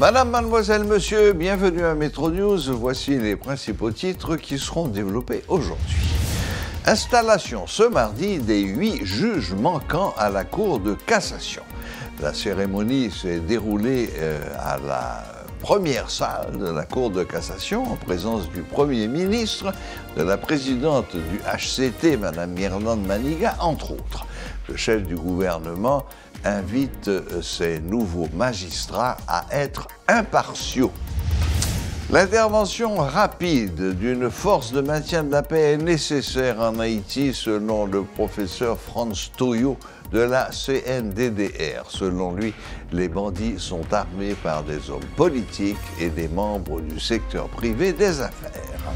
Madame, mademoiselle, monsieur, bienvenue à Métro News. Voici les principaux titres qui seront développés aujourd'hui. Installation ce mardi des 8 juges manquants à la Cour de cassation. La cérémonie s'est déroulée à la première salle de la Cour de cassation en présence du Premier ministre, de la présidente du HCT, Mme Myrlande Manigat, entre autres. Le chef du gouvernement invite ces nouveaux magistrats à être impartiaux. L'intervention rapide d'une force de maintien de la paix est nécessaire en Haïti, selon le professeur Franz Toyo de la CNDDR. Selon lui, les bandits sont armés par des hommes politiques et des membres du secteur privé des affaires.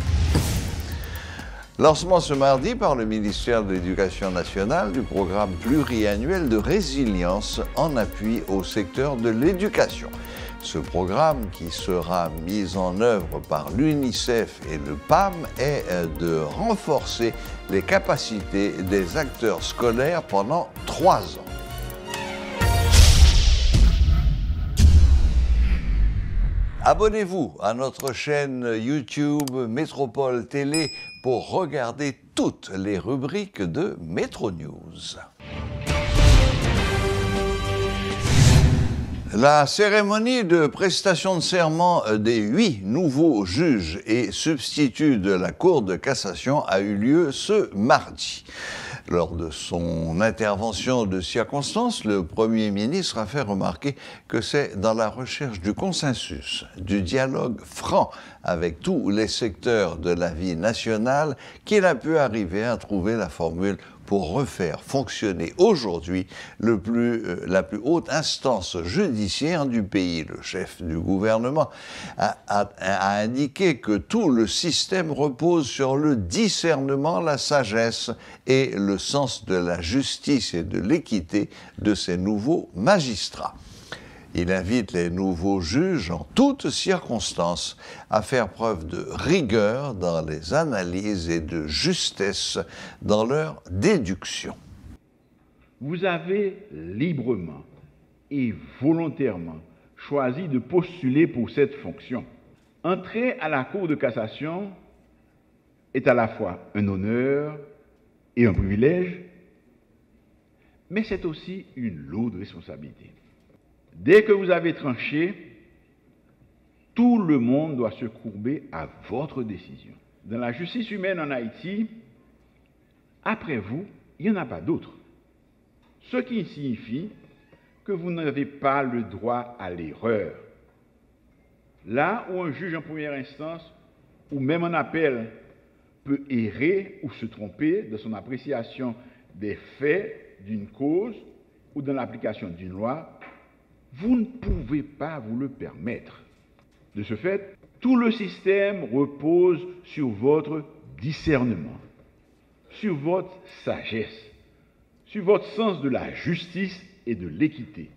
Lancement ce mardi par le ministère de l'Éducation nationale du programme pluriannuel de résilience en appui au secteur de l'éducation. Ce programme, qui sera mis en œuvre par l'UNICEF et le PAM, est de renforcer les capacités des acteurs scolaires pendant 3 ans. Abonnez-vous à notre chaîne YouTube Métropole Télé pour regarder toutes les rubriques de Métro News. La cérémonie de prestation de serment des 8 nouveaux juges et substituts de la Cour de cassation a eu lieu ce mardi. Lors de son intervention de circonstance, le Premier ministre a fait remarquer que c'est dans la recherche du consensus, du dialogue franc avec tous les secteurs de la vie nationale qu'il a pu arriver à trouver la formule pour refaire fonctionner aujourd'hui la plus haute instance judiciaire du pays. Le chef du gouvernement a indiqué que tout le système repose sur le discernement, la sagesse et le sens de la justice et de l'équité de ces nouveaux magistrats. Il invite les nouveaux juges, en toutes circonstances, à faire preuve de rigueur dans les analyses et de justesse dans leur déduction. Vous avez librement et volontairement choisi de postuler pour cette fonction. Entrer à la Cour de cassation est à la fois un honneur et un privilège, mais c'est aussi une lourde responsabilité. Dès que vous avez tranché, tout le monde doit se courber à votre décision. Dans la justice humaine en Haïti, après vous, il n'y en a pas d'autre. Ce qui signifie que vous n'avez pas le droit à l'erreur. Là où un juge en première instance, ou même en appel, peut errer ou se tromper dans son appréciation des faits d'une cause ou dans l'application d'une loi, vous ne pouvez pas vous le permettre. De ce fait, tout le système repose sur votre discernement, sur votre sagesse, sur votre sens de la justice et de l'équité.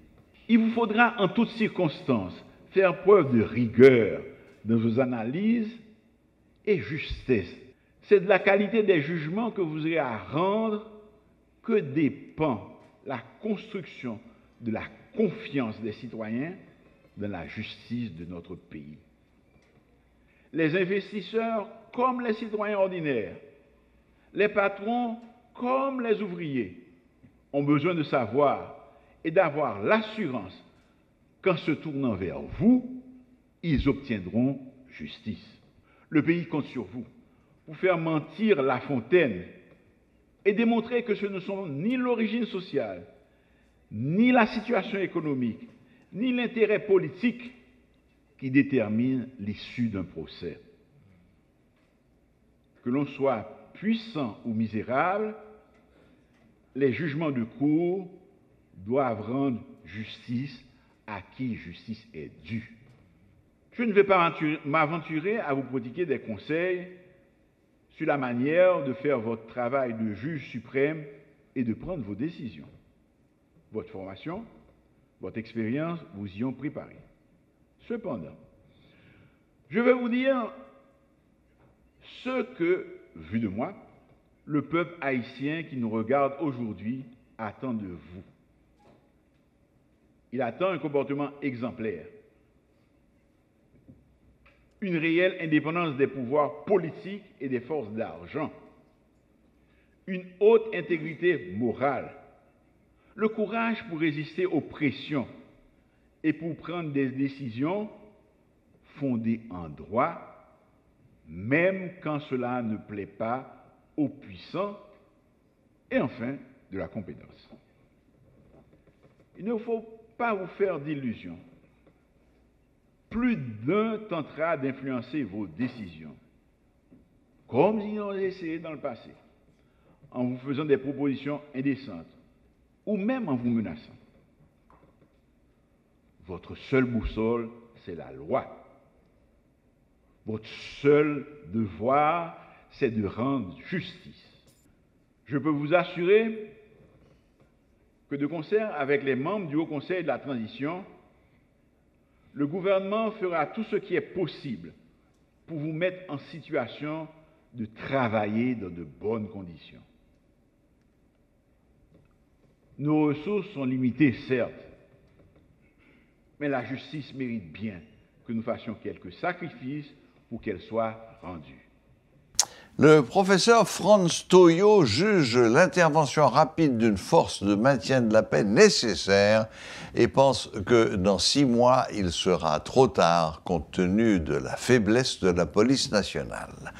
Il vous faudra en toutes circonstances faire preuve de rigueur dans vos analyses et justesse. C'est de la qualité des jugements que vous aurez à rendre que dépend la construction de la confiance des citoyens dans la justice de notre pays. Les investisseurs comme les citoyens ordinaires, les patrons comme les ouvriers, ont besoin de savoir et d'avoir l'assurance qu'en se tournant vers vous, ils obtiendront justice. Le pays compte sur vous pour faire mentir La Fontaine et démontrer que ce ne sont ni l'origine sociale, ni la situation économique, ni l'intérêt politique qui déterminent l'issue d'un procès. Que l'on soit puissant ou misérable, les jugements de cour doivent rendre justice à qui justice est due. Je ne vais pas m'aventurer à vous prodiguer des conseils sur la manière de faire votre travail de juge suprême et de prendre vos décisions. Votre formation, votre expérience vous y ont préparé. Cependant, je vais vous dire ce que, vu de moi, le peuple haïtien qui nous regarde aujourd'hui attend de vous. Il attend un comportement exemplaire, une réelle indépendance des pouvoirs politiques et des forces d'argent, une haute intégrité morale, le courage pour résister aux pressions et pour prendre des décisions fondées en droit, même quand cela ne plaît pas aux puissants, et enfin, de la compétence. Il ne faut pas vous faire d'illusions. Plus d'un tentera d'influencer vos décisions, comme ils ont essayé dans le passé, en vous faisant des propositions indécentes, ou même en vous menaçant. Votre seule boussole, c'est la loi. Votre seul devoir, c'est de rendre justice. Je peux vous assurer que de concert avec les membres du Haut Conseil de la Transition, le gouvernement fera tout ce qui est possible pour vous mettre en situation de travailler dans de bonnes conditions. Nos ressources sont limitées, certes, mais la justice mérite bien que nous fassions quelques sacrifices pour qu'elle soit rendue. Le professeur Franz Toyo juge l'intervention rapide d'une force de maintien de la paix nécessaire et pense que dans 6 mois, il sera trop tard compte tenu de la faiblesse de la police nationale.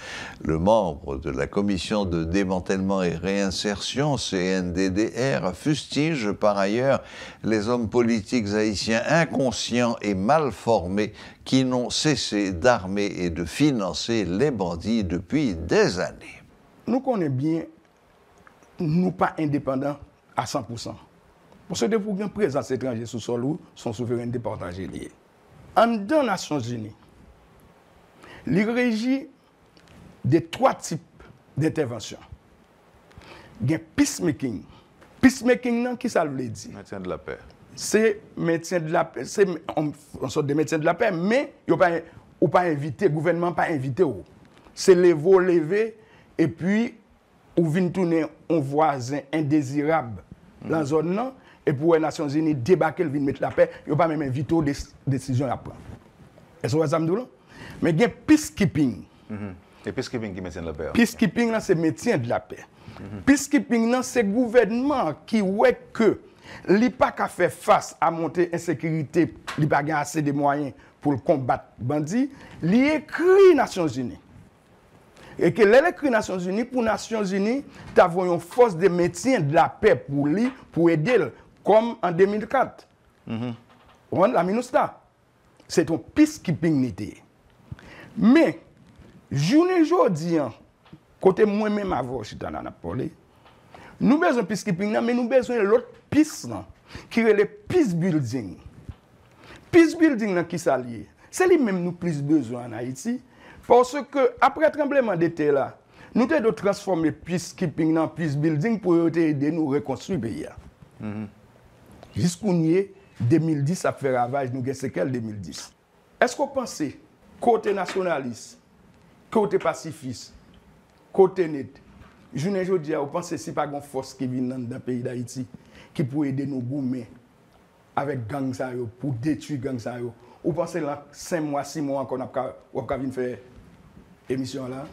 Le membre de la commission de démantèlement et réinsertion, CNDDR, fustige par ailleurs les hommes politiques haïtiens inconscients et mal formés qui n'ont cessé d'armer et de financer les bandits depuis des années. Nous connaissons bien, nous pas indépendants à 100%. Parce que pour une présence étrangère sous sol ou son souveraineté partagée liée. En dans les Nations Unies, il régit de 3 types d'intervention. Il y a peacemaking. Peacemaking, qui ça veut dire? Maintien de la paix. C'est maintien de la paix, c'est une sorte de maintien de la paix, mais il n'y a pas invité, le gouvernement n'a pas invité. C'est lever et puis ou vient tourner un voisin indésirable dans la zone là, et pour les Nations Unies débarquer, vient mettre la paix, il n'y a pas même invité aux décisions à prendre. Est-ce que vous avez ça? Mais il y a peacekeeping. Et peacekeeping qui maintient la paix. Peacekeeping, c'est maintien de la paix. Peacekeeping, c'est le gouvernement qui voit que il n'a pas qu'à faire face à monter insécurité, il n'a pas assez de moyens pour combattre les bandits, il écrit Nations Unies. Et que l'écrit Nations Unies, pour Nations Unies, tu as une force de maintien de la paix pour lui, pour aider, comme en 2004. La MINUSTA. C'est un peacekeeping. Mais, journée aujourd'hui, côté moi-même avant, je suis dans la parlé, nous avons besoin de peacekeeping, mais nous avons besoin de l'autre peace, qui est le peace building. Peace building, qui s'allie. C'est lui-même nous plus besoin en Haïti. Parce que, après le tremblement d'été, là, nous devons transformer peacekeeping en peace building pour aider nous à reconstruire le pays. Jusqu'au 2010, ça fait ravage, nous avons séquelles 2010. Est-ce qu'on pense, côté nationaliste, côté pacifiste, côté net, je ne dis pas, vous pensez que ce n'est pas une force qui vient dans le pays d'Haïti qui peut aider nous goumer avec gang ça pour détruire gang ça. Vous pensez que 5 mois, 6 mois qu'on a venir faire émission là?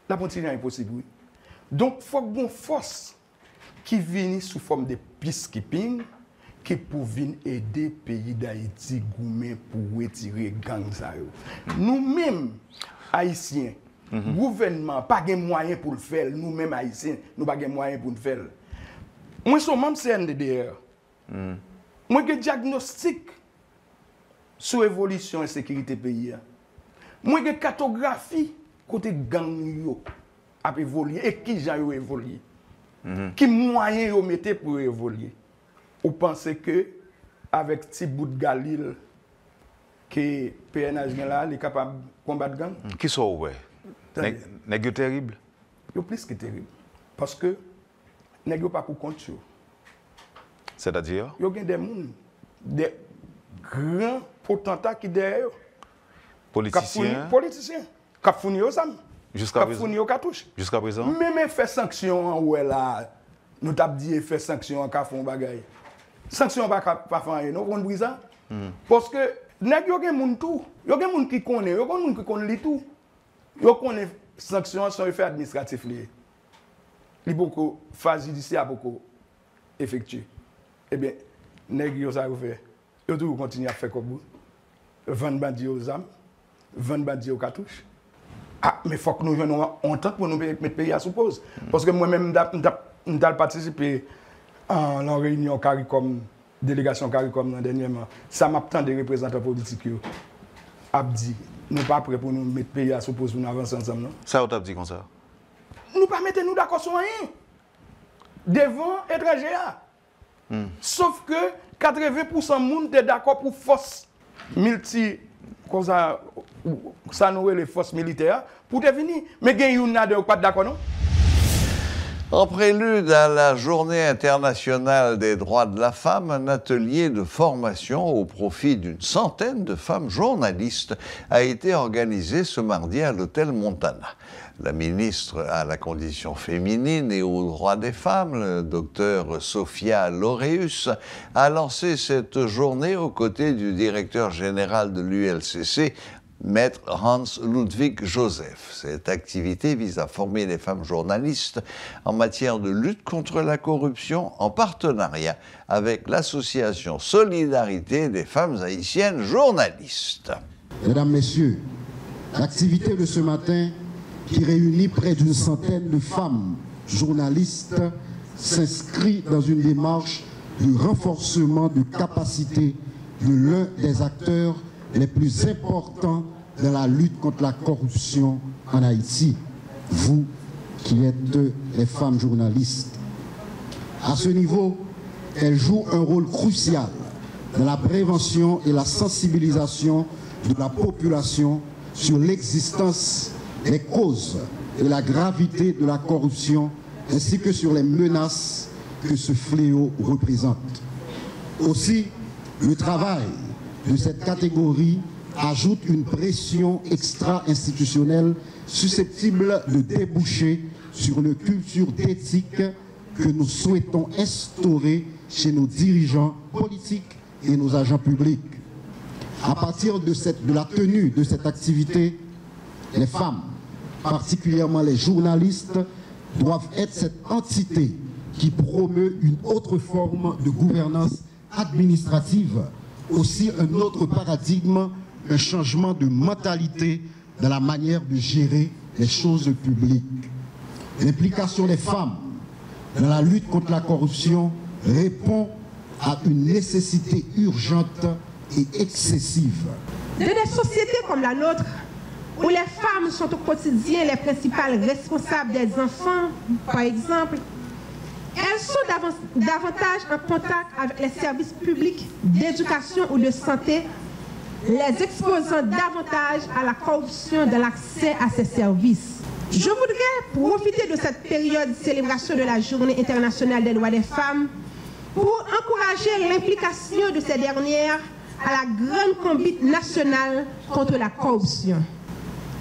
La continuité est impossible. Oui. Donc, il faut une force qui vient sous forme de peacekeeping qui peut venir aider le pays d'Haïti goumer pour retirer gang ça. Nous-mêmes, Haïtiens, gouvernement, pas de moyens pour le faire. Nous-mêmes, Haïtiens, nous n'avons pas de moyens pour le faire. Moi, je suis membre CNDDR. Moi, j'ai un diagnostic sur l'évolution et la sécurité pays. Moi, j'ai une cartographie côté gang a évolué et qui j'ai évolué. Qui moyens vous mettez pour évoluer. Vous pensez que avec petit bout de Galil, que PNH là, il est capable de combattre gang? Qui sont ouais? N'est-ce terrible? C'est plus que terrible. Parce que n'est-ce pas pour compte. C'est-à-dire? Il y a des gens, des grands potentats qui derrière. Politiciens? Politiciens. Qui fournissent aux âmes. Jusqu'à présent? Qui fournissent aux cartouches. Jusqu'à présent? Même fait sanction, ouais là, nous t'avons dit faire sanction en font bagaille. Sanction pas faire rien, non, on brise ça. Parce que nèg yo gen moun tout. Yo gen moun qui connaît, yo gen moun qui connaît tout. Yo connaît sanction son effet administratif lié. Li beaucoup phase judiciaire beaucoup effectué. Eh bien, nèg yo ça fait. Yo toujours continue à faire comme vendre bandi aux armes, vendre bandi aux cartouches. Ah, mais faut que nous joignons en temps pour nous mettre pays à sous pause. Parce que moi-même j'ai participé à la réunion CARICOM, délégation CARICOM dernièrement. Ça m'a tant de représentants politiques qui ont dit nous pas prêts pour nous mettre pays à sous pause pour nous avancer ensemble. Non? Ça, on t'a dit comme ça? Nous pas mettre nous d'accord sur rien. Devant étrangers. Sauf que 80% des monde est d'accord pour force comme ça nous les forces militaires pour devenir. Mais il y a pas d'accord non? En prélude à la Journée internationale des droits de la femme, un atelier de formation au profit d'une centaine de femmes journalistes a été organisé ce mardi à l'hôtel Montana. La ministre à la condition féminine et aux droits des femmes, le docteur Sophia Loreus, a lancé cette journée aux côtés du directeur général de l'ULCC, Maître Hans Ludwig Joseph. Cette activité vise à former les femmes journalistes en matière de lutte contre la corruption en partenariat avec l'association Solidarité des femmes haïtiennes journalistes. Mesdames, Messieurs, l'activité de ce matin qui réunit près d'une centaine de femmes journalistes s'inscrit dans une démarche de renforcement de capacité de l'un des acteurs les plus importants dans la lutte contre la corruption en Haïti, vous qui êtes les femmes journalistes. À ce niveau, elles jouent un rôle crucial dans la prévention et la sensibilisation de la population sur l'existence, les causes et la gravité de la corruption, ainsi que sur les menaces que ce fléau représente. Aussi, le travail de cette catégorie ajoute une pression extra-institutionnelle susceptible de déboucher sur une culture d'éthique que nous souhaitons instaurer chez nos dirigeants politiques et nos agents publics. À partir de la tenue de cette activité, les femmes, particulièrement les journalistes, doivent être cette entité qui promeut une autre forme de gouvernance administrative, aussi un autre paradigme, un changement de mentalité dans la manière de gérer les choses publiques. L'implication des femmes dans la lutte contre la corruption répond à une nécessité urgente et excessive. Dans des sociétés comme la nôtre, où les femmes sont au quotidien les principales responsables des enfants, par exemple, elles sont davantage en contact avec les services publics d'éducation ou de santé, les exposant davantage à la corruption dans l'accès à ces services. Je voudrais profiter de cette période de célébration de la Journée internationale des droits des femmes pour encourager l'implication de ces dernières à la grande conduite nationale contre la corruption.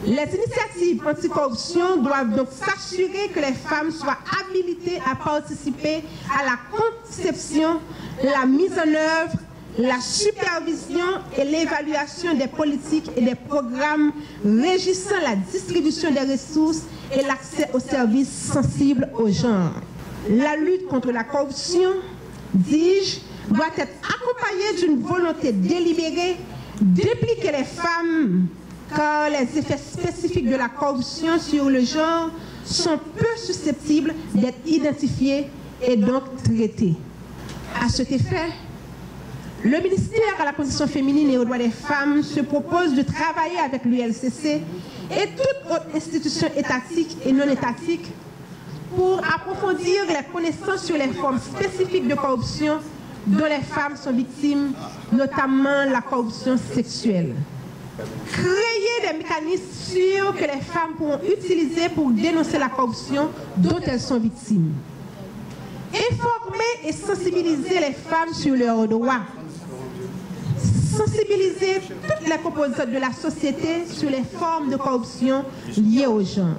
Les initiatives anticorruption doivent donc s'assurer que les femmes soient habilitées à participer à la conception, la mise en œuvre, la supervision et l'évaluation des politiques et des programmes régissant la distribution des ressources et l'accès aux services sensibles au genre. La lutte contre la corruption, dis-je, doit être accompagnée d'une volonté délibérée d'impliquer les femmes, car les effets spécifiques de la corruption sur le genre sont peu susceptibles d'être identifiés et donc traités. À cet effet, le ministère à la condition féminine et aux droits des femmes se propose de travailler avec l'ULCC et toute autre institution étatique et non étatique pour approfondir les connaissances sur les formes spécifiques de corruption dont les femmes sont victimes, notamment la corruption sexuelle. Créer des mécanismes sûrs que les femmes pourront utiliser pour dénoncer la corruption dont elles sont victimes. Informer et sensibiliser les femmes sur leurs droits. Sensibiliser toutes les composantes de la société sur les formes de corruption liées au genre.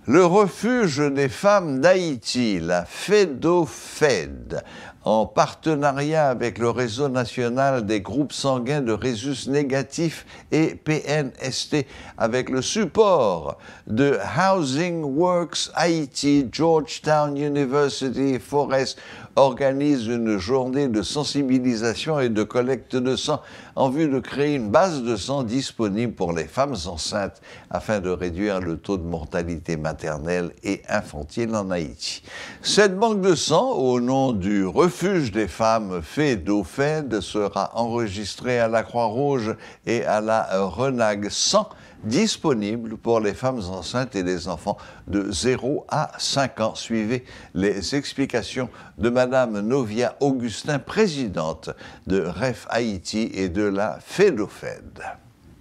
Le refuge des femmes d'Haïti, la FEDOFED, en partenariat avec le réseau national des groupes sanguins de rhésus négatifs et PNST, avec le support de Housing Works Haïti, Georgetown University Forest, organise une journée de sensibilisation et de collecte de sang en vue de créer une base de sang disponible pour les femmes enceintes afin de réduire le taux de mortalité maternelle et infantile en Haïti. Cette banque de sang, au nom du refuge des femmes FEDOFED, sera enregistrée à la Croix-Rouge et à la RENAG 100, disponible pour les femmes enceintes et les enfants de 0 à 5 ans. Suivez les explications de Madame Novia Augustin, présidente de REF Haïti et de la FEDOFED.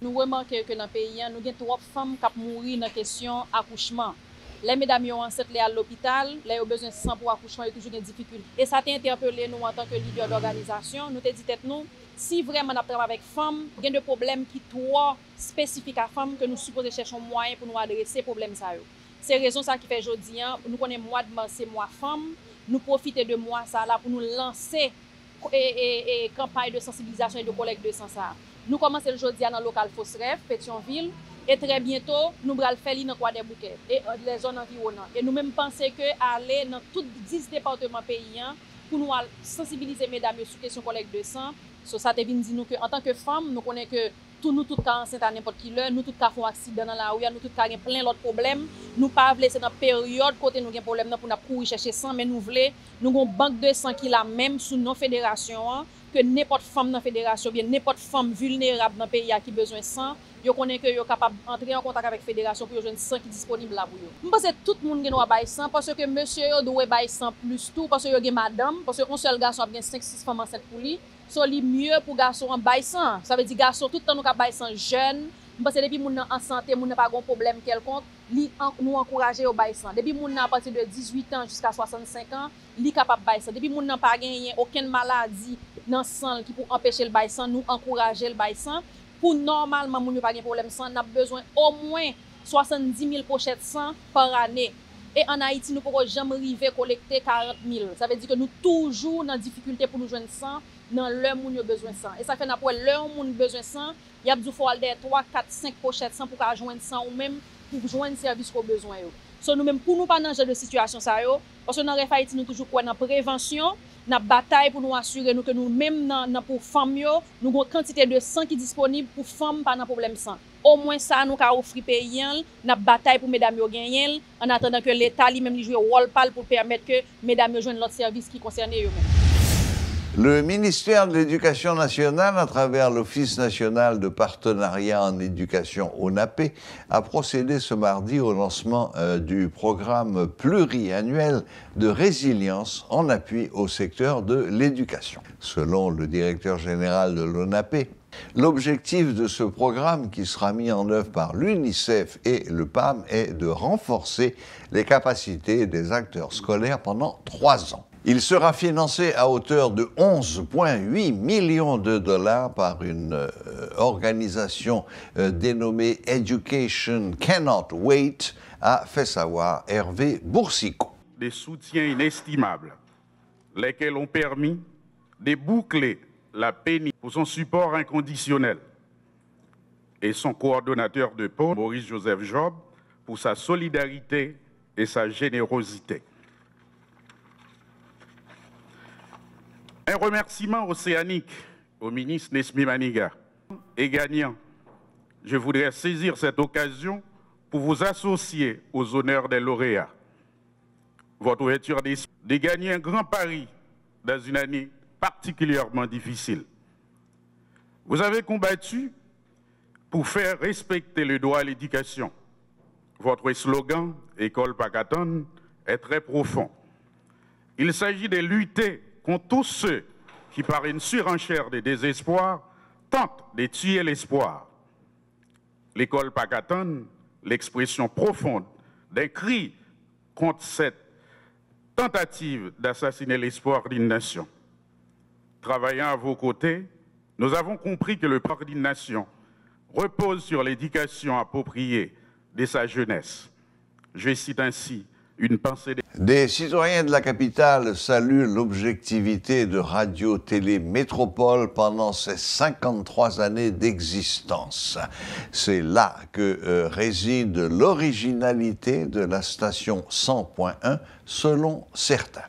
Nous remarquons que dans le pays, nous avons trop de femmes qui mourent dans la question accouchement. Les mesdames sont enceintes à l'hôpital, les ont besoin de sang pour accouchement, il y a toujours des difficultés. Et ça t'a interpellé nous en tant que leader d'organisation. Nous t'ai dit nous, si vraiment nous travaillons avec femmes, il y a des problèmes qui sont trop spécifiques à femmes que nous supposons chercher un moyen pour nous adresser ces problèmes. C'est la raison qui fait aujourd'hui, nous connaissons mois de mars, c'est mois femme, nous profitons de mois ça là pour nous lancer une campagne de sensibilisation et de collecte de sang. Nous commençons aujourd'hui dans le local Fosref, Pétionville. Et très bientôt, nous allons faire dans Croix des Bouquets et les zones environnantes. Et nous-mêmes pensons qu'aller dans tous 10 départements pays pour nous sensibiliser mesdames sur la question de collecte de sang, ça te vient dire qu'en tant que femmes, nous connaissons que nous tous cas enceintes à n'importe quelle heure, nous tous cas font accident dans la rue, nous tous cas avons plein d'autres problèmes. Nous ne pouvons pas laisser dans la période côté nous avons problème pour nous courir chercher sang, mais nous voulons une banque de sang qui est la même sous nos fédérations, que n'importe femme dans la fédération, bien n'importe femme vulnérable dans le pays qui a besoin de sang. Yo connaît que yo capable d'entrer en contact avec la fédération pour joindre sang qui est disponible là pour yo. Je pense que tout le monde doit bailler sang parce que monsieur yo doit bailler sang plus tout parce que yo gen madame parce que un seul garçon a bien 5-6 femmes enceintes pour lui. So li mieux pour garçon en bailler sang. Ça veut dire garçon tout le temps nous ka bailler sang jeune. Parce que depuis moun en santé, moun n'a pas de problème quelconque, nous encourager au bailler sang. Depuis moun à partir de 18 ans jusqu'à 65 ans, li capable bailler sang. Depuis moun n'a pas gagné aucune maladie dans sang qui pour empêcher le bailler sang, nous encourager le bailler sang. Pour normalement, nous n'avons pas de problème sang, nous avons besoin au moins 70 000 pochettes de sang par année. Et en Haïti, nous ne pouvons jamais arriver à collecter 40 000. Ça veut dire que nous sommes toujours dans la difficulté pour nous joindre sang dans l'heure où nous avons besoin de sang. Et ça fait que l'heure où nous avons besoin de sang, il y a besoin de 3, 4, 5 pochettes de sang pour joindre sang ou même pour joindre le service qu'on a besoin. So, nous-mêmes, pour nous pas dans ce genre de situation, parce que dans REF Haïti, nous toujours dans la prévention, dans la bataille pour nous assurer que nous-mêmes, pour femmes, nous avons une quantité de sang qui est disponible pour femmes pas de problème sang. Au moins, ça nous a offert pays, dans la bataille pour mesdames gagner, en attendant que l'État lui-même joue un rôle pour permettre que mesdames joignent l'autre service qui concerne eux-mêmes. Le ministère de l'Éducation nationale, à travers l'Office national de partenariat en éducation ONAPE, a procédé ce mardi au lancement du programme pluriannuel de résilience en appui au secteur de l'éducation. Selon le directeur général de l'ONAPE, l'objectif de ce programme, qui sera mis en œuvre par l'UNICEF et le PAM, est de renforcer les capacités des acteurs scolaires pendant 3 ans. Il sera financé à hauteur de 11,8 millions de dollars par une organisation dénommée Education Cannot Wait, a fait savoir Hervé Boursicot. Des soutiens inestimables, lesquels ont permis de boucler la pénible pour son support inconditionnel et son coordonnateur de pôle, Maurice Joseph Job, pour sa solidarité et sa générosité. Un remerciement océanique au ministre Nesmi Maniga. Et gagnant, je voudrais saisir cette occasion pour vous associer aux honneurs des lauréats. Votre ouverture d'esprit de gagner un grand pari dans une année particulièrement difficile. Vous avez combattu pour faire respecter le droit à l'éducation. Votre slogan « École Pakaton » est très profond. Il s'agit de lutter contre tous ceux qui, par une surenchère de désespoir, tentent de tuer l'espoir. L'école Pakaton, l'expression profonde d'un cri contre cette tentative d'assassiner l'espoir d'une nation. Travaillant à vos côtés, nous avons compris que le projet d'une nation repose sur l'éducation appropriée de sa jeunesse. je cite ainsi une pensée Des citoyens de la capitale saluent l'objectivité de Radio-Télé Métropole pendant ses 53 années d'existence. C'est là que réside l'originalité de la station 100.1 selon certains.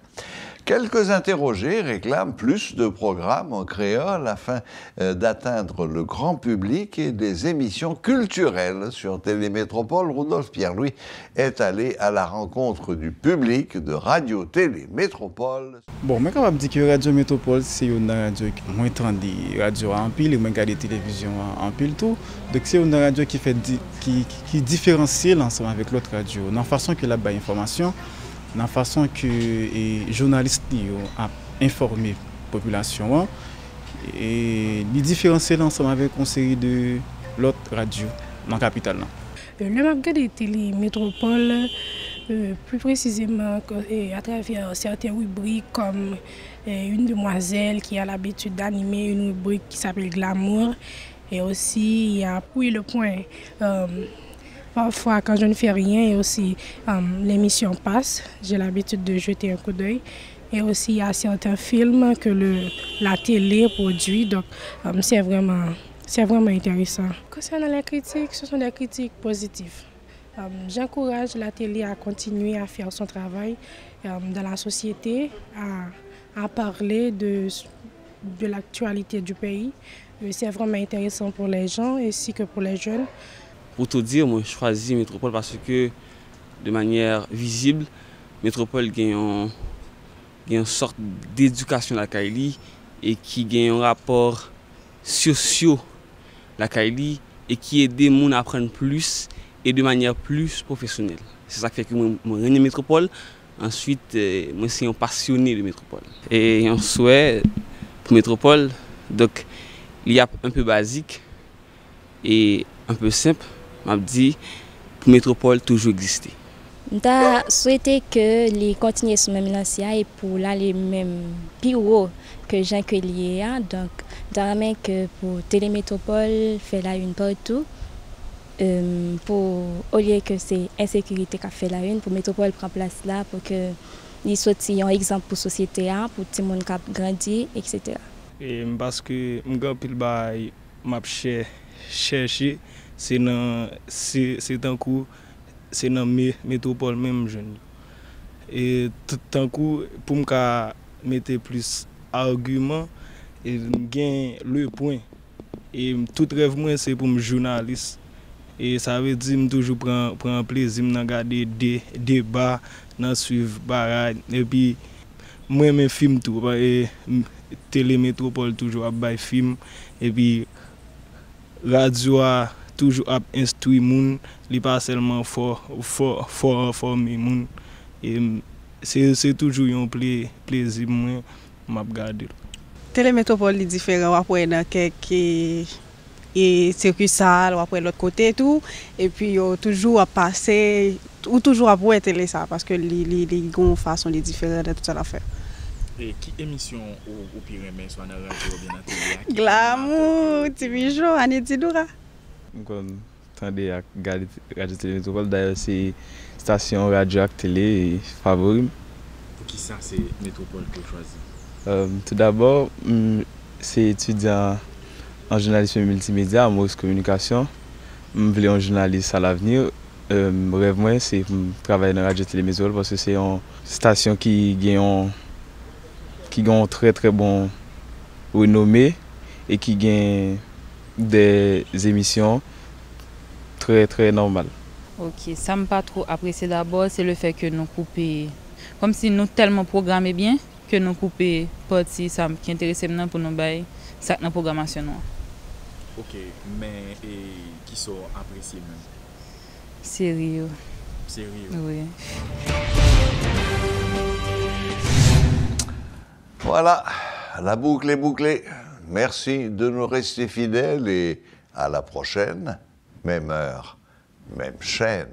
Quelques interrogés réclament plus de programmes en créole afin d'atteindre le grand public et des émissions culturelles sur Télémétropole. Rudolph Pierre-Louis est allé à la rencontre du public de Radio-Télé Métropole. Bon, je suis capable de dire que Radio Métropole, c'est une radio qui moi entendu radio en pile, moi regarder télévision en pile tout. Donc c'est une radio qui fait qui différencie l'ensemble avec l'autre radio. Dans la façon que la bas information, dans la façon que les journalistes ont informé la population et les différencier l'ensemble avec une série de l'autre radio dans la capitale. Le magasin de Télé Métropole, plus précisément à travers certaines rubriques comme une demoiselle qui a l'habitude d'animer une rubrique qui s'appelle Glamour. Et aussi, il y a Oui le point. Parfois, quand je ne fais rien, et aussi l'émission passe, j'ai l'habitude de jeter un coup d'œil. Et aussi, il y a certains films que la télé produit, donc c'est vraiment intéressant. Concernant les critiques, ce sont des critiques positives. J'encourage la télé à continuer à faire son travail dans la société, à parler de l'actualité du pays. C'est vraiment intéressant pour les gens ainsi que pour les jeunes. Pour tout dire, moi je choisis Métropole parce que de manière visible, Métropole gagne une sorte d'éducation à la Kaili et qui gagne un rapport social la Kaili et qui aide les gens à apprendre plus et de manière plus professionnelle. C'est ça qui fait que moi je Métropole. Ensuite, moi je suis un passionné de Métropole. Et un souhait pour Métropole, donc il y a un peu basique et un peu simple. Je dis pour Métropole toujours exister. Je souhaite que les continuer sur même lancée et pour aller même plus haut que Jean Quellier. Donc, j'aimerais que pour Télémétropole faire la une partout. Pour au lieu que c'est insécurité qui fait la une, pour Métropole prendre place là pour que les soit un exemple pour la société, pour tout le monde qui grandit, etc. Et parce que je chercher c'est un coup c'est dans Métropole même jeune et tout un coup pour me mettre plus argument et gain le point et tout rêve moi c'est pour me journaliste et ça veut dire me toujours prendre plaisir dans regarder des débats dans suivre barrage et puis moi mes film tout et Télémétropole toujours à bail film et puis radio a toujours instruit moun, li pas seulement for former moun et c'est toujours un plaisir moi m'a regarder. Télémétropole est différent après dans quelques et circuit sale après l'autre côté tout et puis toujours à passer ou toujours à voir télé ça parce que les gon façon les différentes de tout ça l'affaire. Et qui émission au pire mais soit dans radio bien à télé? Glamour, Timijo, Anetidoura. On attendez à regarder Radio Télémétropole d'ailleurs c'est station radio télé favori. Pour qui ça c'est Métropole que choisi? Tout d'abord c'est étudiant en journalisme multimédia, en Mos Communication. Je voulais un journaliste à l'avenir. Rêve moi c'est travailler dans Radio Télémétropole parce que c'est une station qui gagne une très très bon renommée et qui gagne des émissions très très normales. Ok, ça me pas trop apprécié d'abord, c'est le fait que nous coupons, comme si nous tellement programmés bien, que nous coupons partie ça qui intéressait maintenant pour nous bailler ça dans la programmation. Ok, mais qui sont appréciés même? Sérieux. Sérieux? Oui. Voilà, la boucle est bouclée. Merci de nous rester fidèles et à la prochaine, même heure, même chaîne.